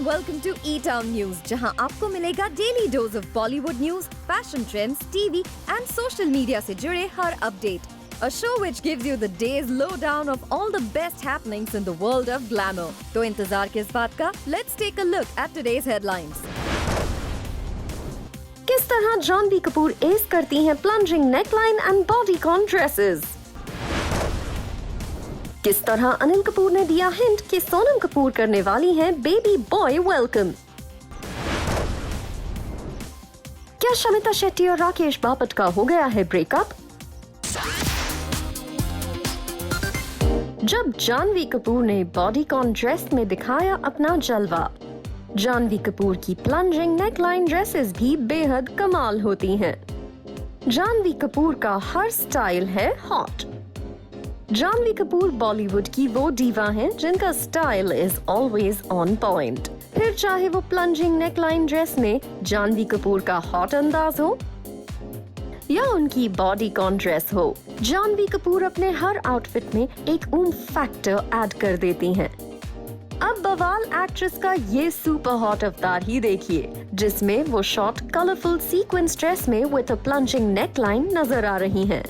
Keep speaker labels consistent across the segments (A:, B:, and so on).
A: welcome to E-Town News, जहां आपको मिलेगा daily dose of Bollywood news, fashion trends, TV and social media से जुड़े हर update. A show which gives you the day's lowdown of all the best happenings in the world of glamour. तो इंतजार किस बात का? Let's take a look at today's headlines. किस तरह Janhvi Kapoor S करती हैं plunging neckline and bodycon dresses? किस तरह अनिल कपूर ने दिया हिंट कि सोनम कपूर करने वाली हैं बेबी बॉय वेलकम? क्या शमिता शेट्टी और राकेश बापट का हो गया है ब्रेकअप? जब जानवी कपूर ने बॉडीकॉन ड्रेस में दिखाया अपना जलवा. जानवी कपूर की प्लंजिंग नेकलाइन ड्रेसेस भी बेहद कमाल होती हैं. जानवी कपूर का हर स्टाइल है हॉट. जानवी कपूर बॉलीवुड की वो डीवा हैं जिनका style is always on point. फिर चाहे वो प्लंजिंग नेकलाइन ड्रेस में जानवी कपूर का हॉट अंदाज हो या उनकी बॉडीकॉन ड्रेस हो, जानवी कपूर अपने हर आउटफिट में एक ऊम फैक्टर ऐड कर देती हैं. अब बवाल एक्ट्रेस का ये सुपर हॉट अवतार ही देखिए, जिसमें वो शॉर्ट कलरफुल सीक्वेंस ड्रेस में विद अ प्लंजिंग नेकलाइन नजर आ रही हैं.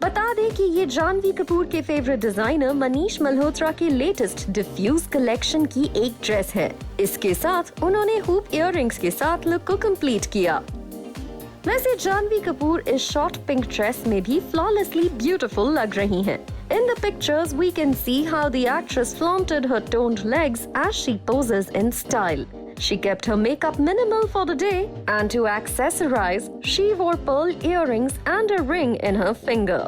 A: बता दें कि ये जानवी कपूर के फेवरेट डिजाइनर मनीष मल्होत्रा की लेटेस्ट डिफ्यूज कलेक्शन की एक ड्रेस है. इसके साथ उन्होंने हुप इयररिंग्स के साथ लुक को कंप्लीट किया. वैसे जानवी कपूर इस शॉर्ट पिंक ड्रेस में भी flawlessly beautiful लग रही हैं. In the pictures, we can see how the actress flaunted her toned legs as she poses in style. She kept her makeup minimal for the day, and to accessorize, she wore pearl earrings and a ring in her finger.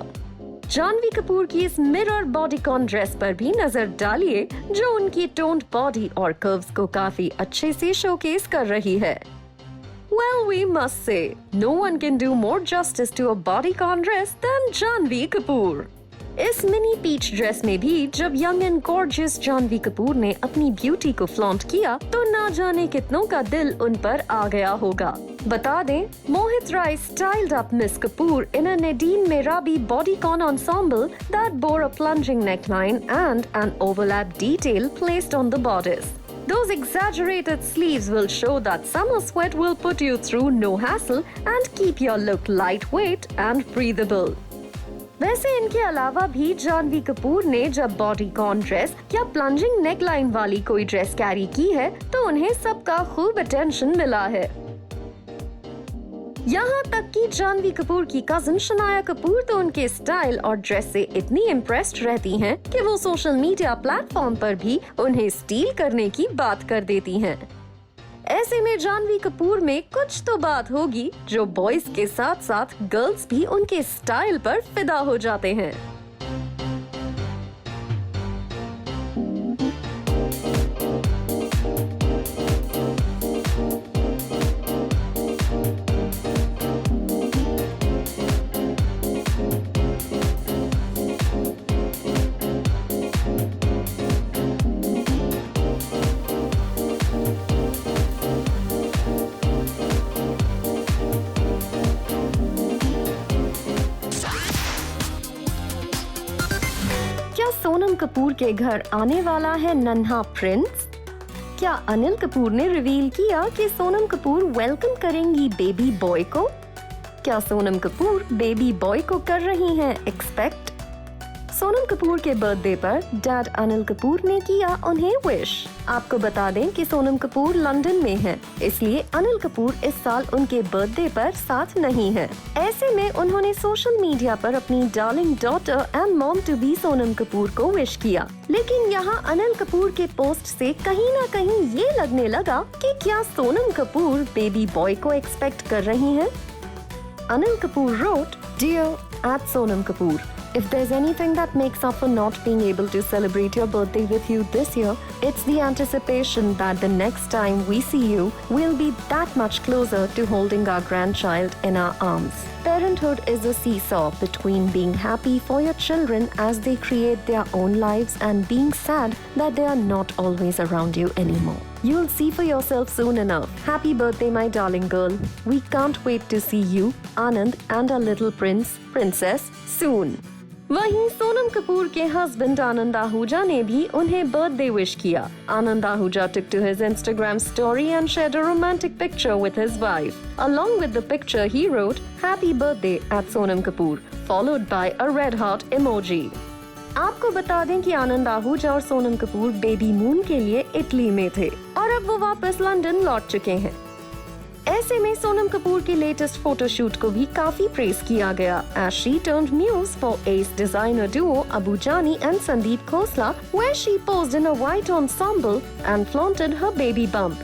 A: Janhvi Kapoor की इस mirror bodycon dress पर भी नजर डालिए, जो उनकी toned body और curves को काफी अच्छे से शोकेस कर रही है. Well, we must say, no one can do more justice to a bodycon dress than Janhvi Kapoor. इस मिनी पीच ड्रेस में भी जब young and gorgeous Janhvi Kapoor ने अपनी ब्यूटी को फ्लॉन्ट किया, तो ना जाने कितनों का दिल उन पर आ गया होगा. बता दें, Mohit Rai styled up miss Kapoor in a Nadine Merabi bodycon ensemble that bore a plunging neckline and an overlap detail placed on the bodice. Those exaggerated sleeves will show that summer sweat will put you through no hassle and keep your look lightweight and breathable. वैसे इनके अलावा भी जानवी कपूर ने जब bodycon dress या plunging neckline वाली कोई dress carry की है, तो उन्हें सबका खूब अटेंशन मिला है. यहाँ तक कि जानवी कपूर की कजिन शनाया कपूर तो उनके स्टाइल और ड्रेस से इतनी इम्प्रेस्ड रहती हैं कि वो सोशल मीडिया प्लेटफॉर्म पर भी उन्हें स्टील करने की बात कर देती हैं. ऐसे में जानवी कपूर में कुछ तो बात होगी जो बॉयज के साथ साथ गर्ल्स भी उनके स्टाइल पर फिदा हो जाते हैं. सोनम कपूर के घर आने वाला है नन्हा प्रिंस? क्या अनिल कपूर ने रिवील किया कि सोनम कपूर वेलकम करेंगी बेबी बॉय को? क्या सोनम कपूर बेबी बॉय को कर रही हैं एक्सपेक्ट? सोनम कपूर के बर्थडे पर डैड अनिल कपूर ने किया उन्हें विश. आपको बता दें कि सोनम कपूर लंदन में हैं, इसलिए अनिल कपूर इस साल उनके बर्थडे पर साथ नहीं है. ऐसे में उन्होंने सोशल मीडिया पर अपनी darling daughter and mom to be Sonam Kapoor को विश किया. लेकिन यहाँ अनिल कपूर के पोस्ट से कहीं न कहीं ये लगने लगा कि क्या सोनम कपूर बेबी बॉय को एक्सपेक्ट कर रही हैं? Anil Kapoor wrote, "Dear at Sonam Kapoor, if there's anything that makes up for not being able to celebrate your birthday with you this year, it's the anticipation that the next time we see you, we'll be that much closer to holding our grandchild in our arms. Parenthood is a seesaw between being happy for your children as they create their own lives and being sad that they are not always around you anymore. You'll see for yourself soon enough. Happy birthday, my darling girl. We can't wait to see you, Anand, and our little prince, princess, soon." वहीं सोनम कपूर के husband आनंद आहूजा ने भी उन्हें birthday wish किया। आनंद Ahuja took to his Instagram story and shared a romantic picture with his wife. Along with the picture, he wrote, "Happy birthday" at Sonam Kapoor, followed by a red heart emoji. आपको बता दें कि आनंद आहूजा और Sonam Kapoor baby moon के लिए Italy में थे और अब वो वापस लंदन लौट चुके हैं। ऐसे में सोनम कपूर के लेटेस्ट फोटोशूट को भी काफी प्रेस किया गया as she turned muse for ace designer duo Abu Jani and Sandeep Khosla, where she posed in a white ensemble and flaunted her baby bump.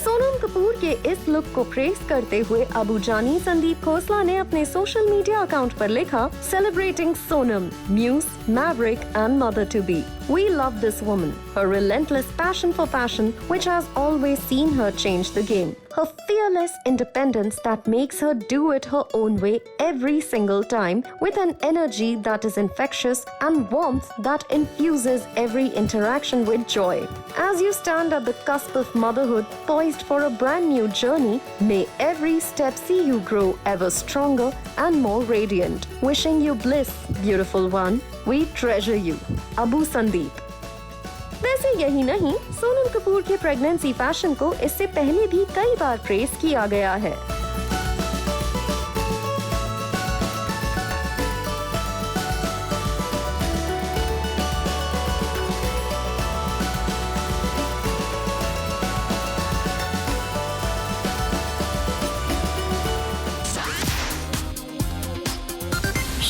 A: Sonam Kapoor के इस लुक को प्रेस करते हुए अबू जानी संदीप खोसला ने अपने सोशल मीडिया अकाउंट पर लिखा, "Celebrating Sonam, muse, maverick and mother to be. We love this woman. Her relentless passion for fashion, which has always seen her change the game. Her fearless independence that makes her do it her own way every single time, with an energy that is infectious and warmth that infuses every interaction with joy. As you stand at the cusp of motherhood, poised for a brand new journey, may every step see you grow ever stronger and more radiant. Wishing you bliss, beautiful one. We treasure you. Abu Sandeep." वैसे यही नहीं, सोनम कपूर के pregnancy fashion को इससे पहले भी कई बार press किया गया है।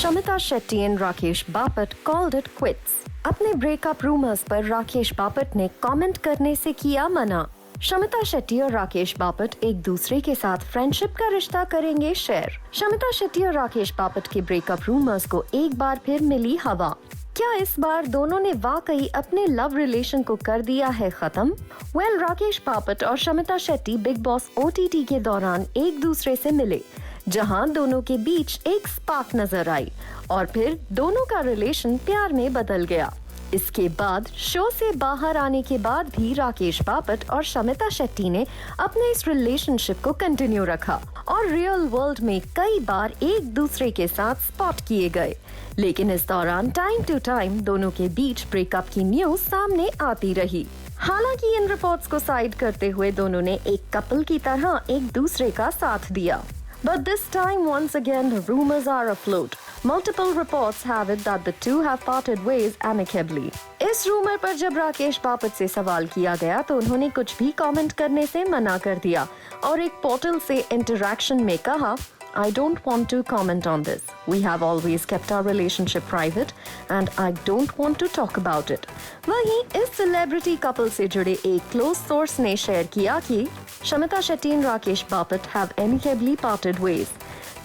A: Shamita Shetty and Rakesh Bapat called it quits. अपने ब्रेकअप रूमर्स पर राकेश बापट ने कमेंट करने से किया मना। शमिता शेट्टी और राकेश बापट एक दूसरे के साथ फ्रेंडशिप का रिश्ता करेंगे शेयर। शमिता शेट्टी और राकेश बापट के ब्रेकअप रूमर्स को एक बार फिर मिली हवा। क्या इस बार दोनों ने वाकई अपने लव रिलेशन को कर दिया है खत्म? वेल, राकेश बापट और Shamita Shetty big boss OTT के दौरान एक दूसरे से मिले, जहां दोनों के बीच एक स्पार्क नजर आई और फिर दोनों का रिलेशन प्यार में बदल गया। इसके बाद शो से बाहर आने के बाद भी राकेश बापट और शमिता शेट्टी ने अपने इस रिलेशनशिप को कंटिन्यू रखा और रियल वर्ल्ड में कई बार एक दूसरे के साथ स्पॉट किए गए, लेकिन इस दौरान टाइम टू टाइम दोनों के बीच ब्रेकअप की न्यूज सामने आती रही। हालांकि इन रिपोर्ट्स को साइड करते हुए दोनों ने एक कपल की तरह एक दूसरे का साथ दिया। But this time, once again, the rumors are afloat. Multiple reports have it that the two have parted ways amicably. इस रूमर पर जब राकेश बापट से सवाल किया गया तो उन्होंने कुछ भी कमेंट करने से मना कर दिया और एक पोर्टल से इंटरैक्शन में कहा, "I don't want to comment on this. We have always kept our relationship private and I don't want to talk about it." वहीं इस सेलिब्रिटी कपल से जुड़े एक क्लोज सोर्स ने शेयर किया कि Shamita Shetty and Rakesh Bapat have amicably parted ways.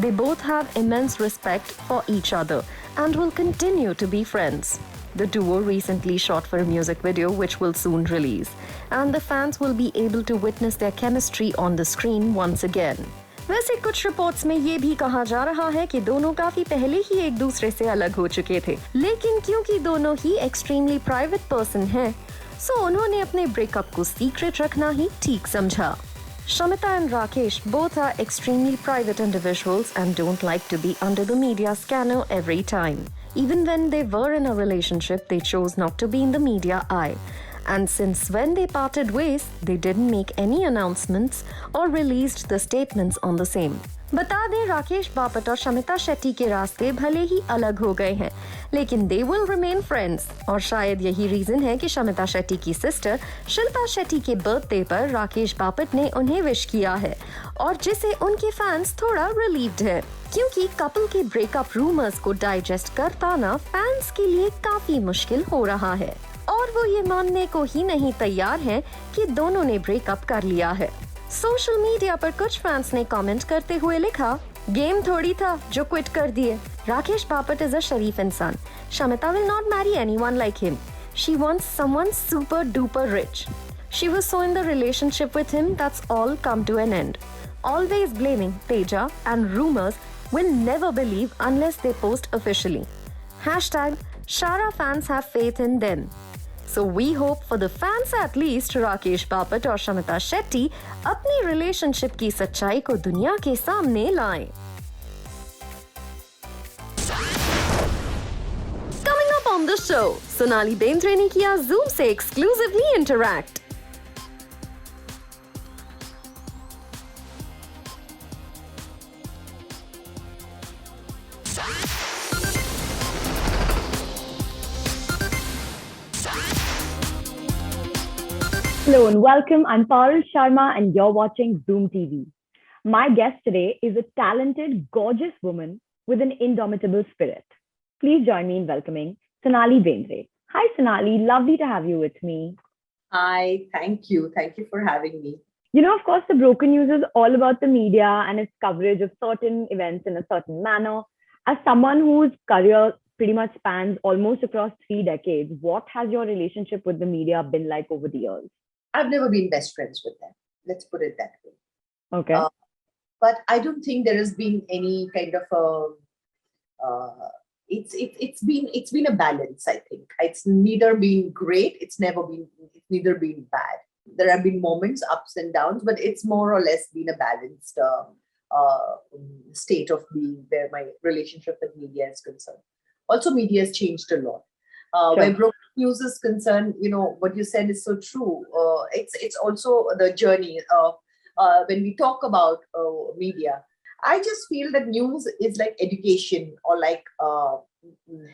A: They both have immense respect for each other and will continue to be friends. The duo recently shot for a music video which will soon release, and the fans will be able to witness their chemistry on the screen once again. वैसे कुछ reports में ये भी कहा जा रहा है कि दोनों काफी पहले ही एक दूसरे से अलग हो चुके थे, लेकिन क्योंकि दोनों ही एक्सट्रीमली प्राइवेट पर्सन हैं, सो उन्होंने अपने ब्रेकअप को सीक्रेट रखना ही ठीक समझा। Shamita and Rakesh both are extremely private individuals and don't like to be under the media scanner every time. Even when they were in a relationship, they chose not to be in the media eye. And since when they parted ways, they didn't make any announcements or released the statements on the same. बता दें, राकेश बापट और शमिता शेट्टी के रास्ते भले ही अलग हो गए हैं, लेकिन they will remain friends। और शायद यही रीजन है कि शमिता शेट्टी की सिस्टर शिल्पा शेट्टी के बर्थडे पर राकेश बापट ने उन्हें विश किया है और जिसे उनके फैंस थोड़ा रिलीव्ड हैं, क्योंकि कपल के ब्रेकअप रूमर्स को डाइजेस्ट कर पाना फैंस के लिए काफी मुश्किल हो रहा है और वो ये मानने को ही नहीं तैयार हैं कि दोनों ने ब्रेकअप कर लिया है। सोशल मीडिया पर कुछ फैंस ने कमेंट करते हुए लिखा, "गेम थोड़ी था जो क्विट कर दिए। राकेश बापट इज अ शरीफ इंसान। Shamita will not marry anyone like him. She wants someone super duper rich. She was so in the relationship with him that's all come to an end. Always blaming Teja and rumors will never believe unless they post officially. #Shara fans have faith in them." So we hope for the fans at least Rakesh Bapat और शमिता शेट्टी अपनी relationship की सच्चाई को दुनिया के सामने लाएं। on the show. Sonali Bendre ने किया Zoom से exclusively interact.
B: Hello and welcome. I'm Parul Sharma and you're watching Zoom TV. My guest today is a talented, gorgeous woman with an indomitable spirit. Please join me in welcoming Sonali Bendre. Hi Sonali, lovely to have you with me.
C: Hi, thank you. Thank you for having me.
B: You know, of course, the broken news is all about the media and its coverage of certain events in a certain manner. As someone whose career pretty much spans almost across 3 decades, what has your relationship with the media been like over the years?
C: I've never been best friends with them. Let's put it that way.
B: Okay.
C: But I don't think there has been any kind of it's been a balance. I think it's neither been great. It's neither been bad. There have been moments, ups and downs, but it's more or less been a balanced state of being where my relationship with media is concerned. Also, media has changed a lot. Where broken news is concerned, you know, what you said is so true. It's also the journey. When we talk about media, I just feel that news is like education or like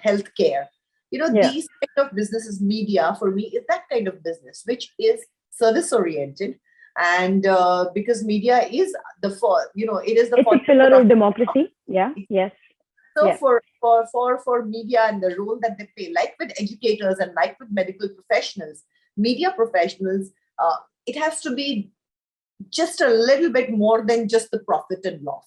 C: healthcare. You know, these kind of businesses, media for me is that kind of business, which is service oriented. And because media is it is the
B: it's a pillar of democracy. Yeah. Yes.
C: So for media and the role that they play, like with educators and like with medical professionals, media professionals, it has to be just a little bit more than just the profit and loss.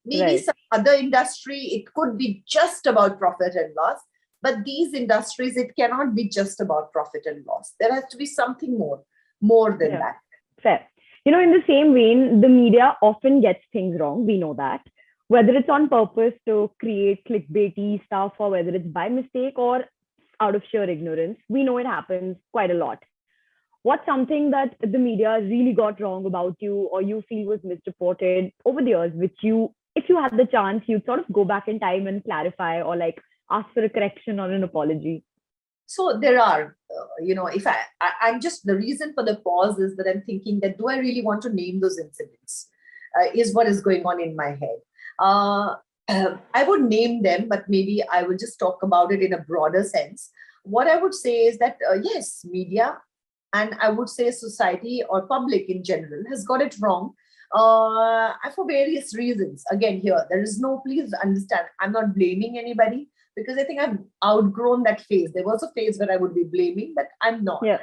C: Maybe some other industry, it could be just about profit and loss, but these industries, it cannot be just about profit and loss. There has to be something more than that.
B: Fair. You know, in the same vein, the media often gets things wrong. We know that. Whether it's on purpose to create clickbaity stuff or whether it's by mistake or out of sheer ignorance, we know it happens quite a lot. What's something that the media really got wrong about you or you feel was misreported over the years, which you, if you had the chance, you'd sort of go back in time and clarify or like ask for a correction or an apology?
C: So there are, if I'm just, the reason for the pause is that I'm thinking that do I really want to name those incidents is what is going on in my head. I would name them, but maybe I will just talk about it in a broader sense. What I would say is that, yes, media and I would say society or public in general has got it wrong for various reasons. Again, here, there is no, please understand, I'm not blaming anybody because I think I've outgrown that phase. There was a phase where I would be blaming, but I'm not.
B: Yeah.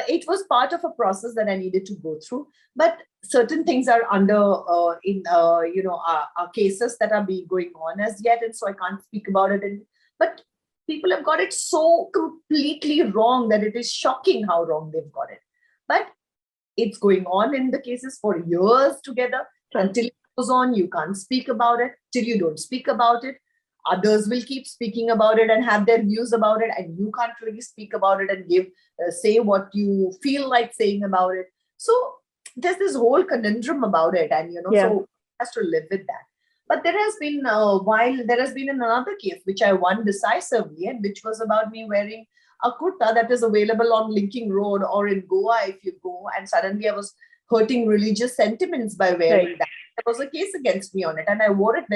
C: It was part of a process that I needed to go through, but certain things are under our cases that are going on as yet, and so I can't speak about it. But people have got it so completely wrong that it is shocking how wrong they've got it. But it's going on in the cases for years together. Until it goes on, you can't speak about it. Till you don't speak about it, others will keep speaking about it and have their views about it, and you can't really speak about it and say what you feel like saying about it. So there's this whole conundrum about it, and so has to live with that. But there has been another case which I won decisively, and which was about me wearing a kurta that is available on Linking Road or in Goa if you go, and suddenly I was hurting religious sentiments by wearing that. There was a case against me on it, and I wore it.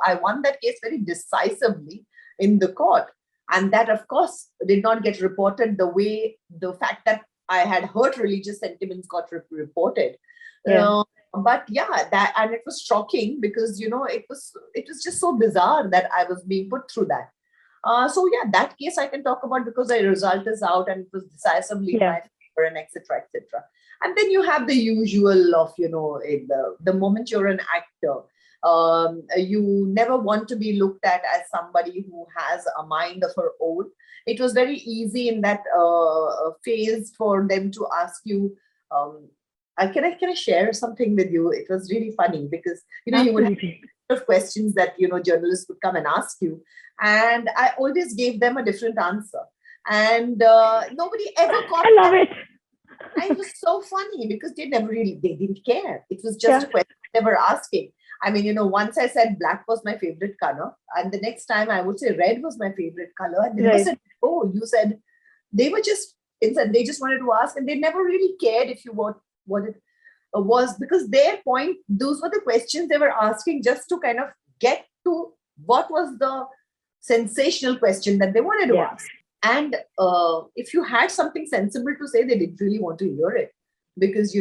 C: I won that case very decisively in the court, and that, of course, did not get reported the way the fact that I had hurt religious sentiments got reported. But and it was shocking because it was just so bizarre that I was being put through that. That case I can talk about because the result is out and it was decisively in my favor, and etc. etc. And then you have the usual of, the moment you're an actor, you never want to be looked at as somebody who has a mind of her own. It was very easy in that phase for them to ask you, can I share something with you? It was really funny because, you would have questions that, journalists would come and ask you. And I always gave them a different answer. And nobody ever caught
B: I love it.
C: And it was so funny because they didn't care. It was just a question they were asking. I mean, once I said black was my favorite color, and the next time I would say red was my favorite color, and they never said, "Oh, you said." They were just inside. They just wanted to ask, and they never really cared if you what it was, because their point. Those were the questions they were asking just to kind of get to what was the sensational question that they wanted to ask. And if you had something sensible to say, they didn't really want to hear it, because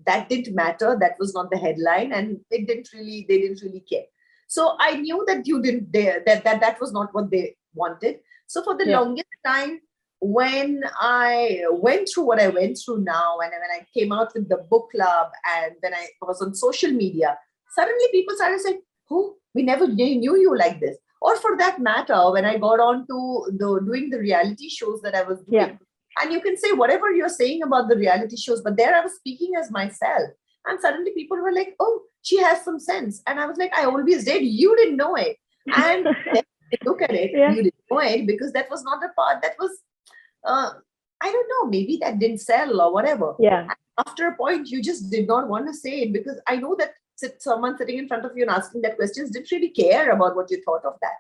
C: that didn't matter. That was not the headline, and they didn't really care. So I knew that you didn't dare, that was not what they wanted. So for the longest time, when I went through what I went through now, and when I came out with the book club, and when I was on social media, suddenly people started saying, "Oh, we never knew you like this." Or for that matter, when I got on to doing the reality shows that I was doing, and you can say whatever you're saying about the reality shows, but there I was speaking as myself. And suddenly people were like, "Oh, she has some sense." And I was like, "I always did. You didn't know it." And then look at it, you didn't know it because that was not the part that was, I don't know, maybe that didn't sell or whatever. And after a point, you just did not want to say it, because I know that someone sitting in front of you and asking that questions didn't really care about what you thought of that.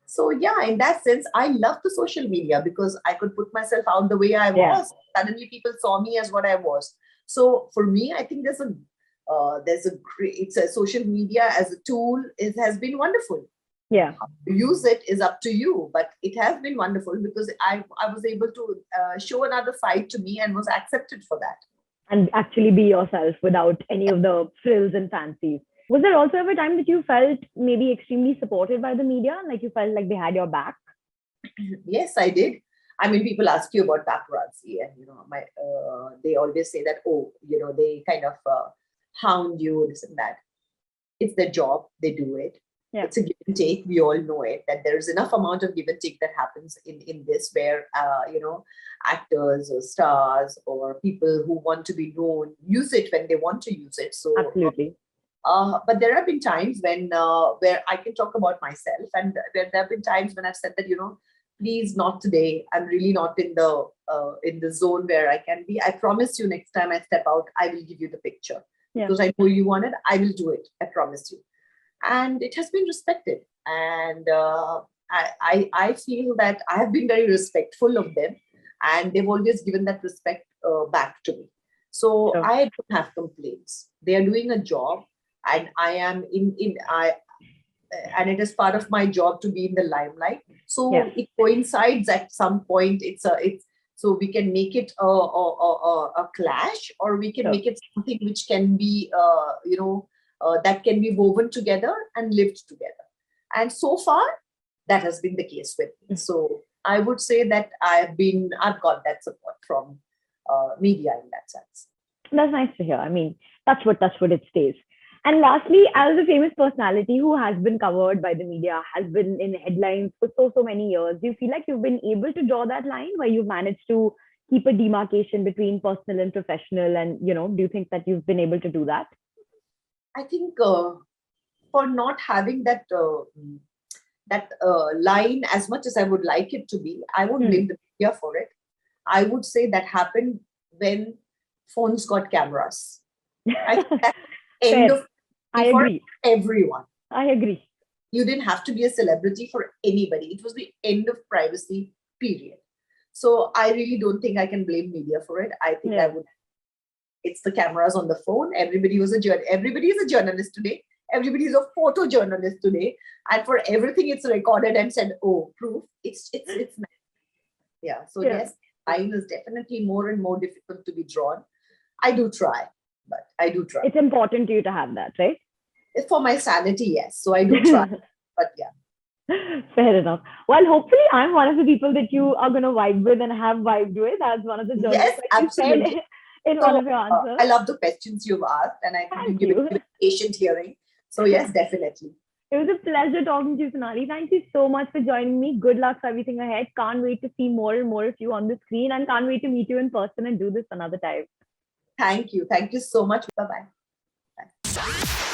C: So in that sense, I love the social media because I could put myself out the way I was. Suddenly people saw me as what I was. So for me, I think there's a great, social media as a tool, it has been wonderful. How to use it is up to you, but it has been wonderful because I was able to show another side to me and was accepted for that.
B: And actually be yourself without any of the frills and fancies. Was there also ever a time that you felt maybe extremely supported by the media? Like you felt like they had your back?
C: Yes, I did. I mean, people ask you about paparazzi, and they always say that, they kind of hound you, this and that. It's their job; they do it. It's a give and take. We all know it, that there's enough amount of give and take that happens in this, where actors or stars or people who want to be known use it when they want to use it. So
B: absolutely.
C: But there have been times when where I can talk about myself, and there have been times when I've said that, please, not today. I'm really not in the zone where I can be. I promise you, next time I step out, I will give you the picture because I know you want it. I will do it. I promise you. And it has been respected. And I feel that I have been very respectful of them, and they've always given that respect back to me. So I don't have complaints. They are doing a job, and I am and it is part of my job to be in the limelight. So it coincides at some point. So we can make it a clash, or we can make it something which can be that can be woven together and lived together. And so far, that has been the case with me. So I would say that I've got that support from media in that sense.
B: That's nice to hear. I mean, that's what it stays. And lastly, as a famous personality who has been covered by the media, has been in headlines for so many years, do you feel like you've been able to draw that line where you've managed to keep a demarcation between personal and professional? And, do you think that you've been able to do that?
C: I think for not having that line as much as I would like it to be, I won't blame the media for it. I would say that happened when phones got cameras. I think that's the end of for everyone.
B: I agree.
C: You didn't have to be a celebrity for anybody. It was the end of privacy, period. So I really don't think I can blame media for it. I think I would. It's the cameras on the phone. Everybody is a journalist today. Everybody is a photojournalist today. And for everything, it's recorded and said, "Oh, proof." It's nice. So yes, line is definitely more and more difficult to be drawn. I do try.
B: It's important to you to have that, right?
C: It's for my sanity, yes. So I do try. But
B: fair enough. Well, hopefully I'm one of the people that you are going to vibe with and have vibed with as one of the journalists.
C: Yes, absolutely.
B: In one of your answers.
C: I love the questions you've asked, and I think you give a patient hearing. So yes, definitely.
B: It was a pleasure talking to you, Sonali. Thank you so much for joining me. Good luck for everything ahead. Can't wait to see more and more of you on the screen, and can't wait to meet you in person and do this another time.
C: Thank you. Thank you so much. Bye-bye. Bye.